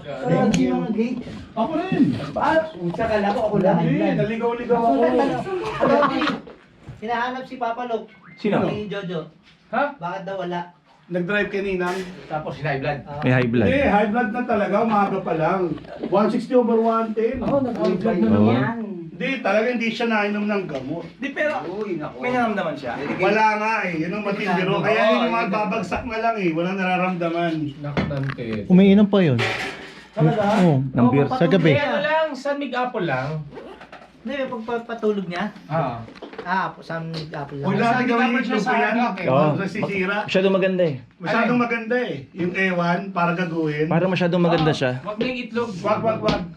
Thank you. Ako rin. Sa kala ko ako lang. Hindi, naligaw-ligaw ako. Hinahanap si Papa Lok. Sino? Si Jojo. Ha? Bakit daw wala? Nag-drive kanina. Tapos high blood. May high blood. Hindi, high blood na talaga. Umaga pa lang. 160/110. Oo, nag-high blood na Oo. naman. Hindi, talaga hindi siya nainom ng gamot. Di pero, may naramdaman siya. Wala nga eh. Yun ang matindiro. Kaya yun yung mga babagsak na lang eh. Walang nararamdaman. Nakatante. Umiinom pa yun. Talaga? Oo. Ng beer. Sa gabi. Ano lang, San Mig Apple lang. Hindi, pagpatulog niya. Sa Apple lang. Huwag natin gawin yung itlog ko yan. Oo. Masisira. Masyadong maganda eh. Masyadong maganda eh. Yung ewan, para gagawin. Parang masyadong maganda siya. Wag na yung itlog. Wag.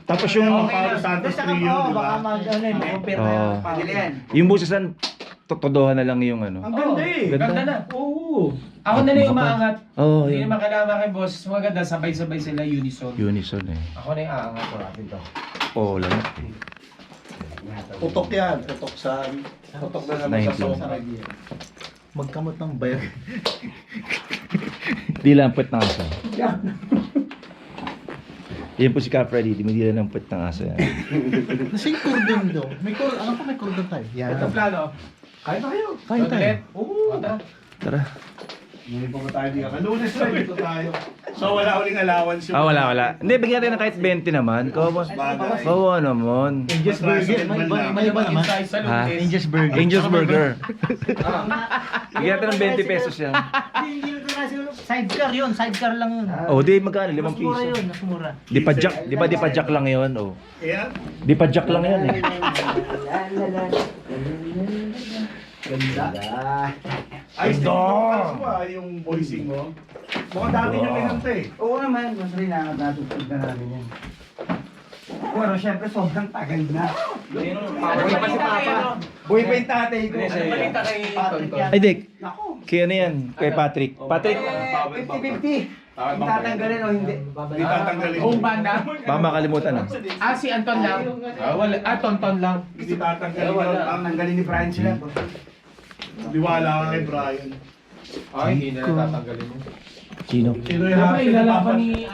Tapos yung, Paulo Santos Trio, di Baka ba? mag-compare na Oo. yung yung busisan, totodohan na lang yung ano. Ang ganda eh. Ganda na. Oo. Ako na yung umaangat. Oo, Hindi yun. naman kailangan kay boss. Maganda, sabay-sabay sila unison. Unison eh. Ako na yung aangat ko natin to. Oo lang. Putok yan. Putok na naman 19. sa kanya. Magkamot ng bayag. Di lang puwet ng aso. Yan po si Ka Freddy, di lang puwet ng aso yan. Nasa yung cordon daw. Ano pa may cordon tayo? Yan. Ito plano. Kain na kayo. Kain tayo. Oo. Tara. Hindi pa ba tayo di ka? Lunes na dito tayo. So wala uling allowance yung... Wala. Hindi, bigyan natin ng kahit 20 naman. Kawawa. Bagay. Kawawa naman. Angel's Burger. May iba naman. Ha? Angel's Burger. Angel's Burger. Bigyan natin ng 20 pesos yan. Hindi ko na sidecar yun. Sidecar lang yun. Oh, di magkano? 5 Mas mura piso. yun. Mas mura. Di pa jack, di ba di pa jack lang 'yon? Oh. Ayan. Di pa jack lang 'yan eh. Ganda. Ay, sino mo yung voicing mo? Mukhang dati nyo kinanta eh. Oo naman. Mas rin natutog na namin yan. Pero syempre sobrang tagal na. Buhay pa si Papa. Buhay pa yung tatay ko. Ano balita kay Tonton? Ay, Dick. Kaya ano yan? Kay Patrick. Patrick, 50-50. Tatanggalin o hindi? Hindi tatanggalin. Buong banda? baka makalimutan ah. Si Anton lang. Wala. Tonton lang. Hindi tatanggalin yun. Ang Tanggalin ni Brian sila. diwala ka kay Brian. Ay, hindi na natatanggalin mo. Sino? Sino yung Siyempre, happy na ilalaban papas? ni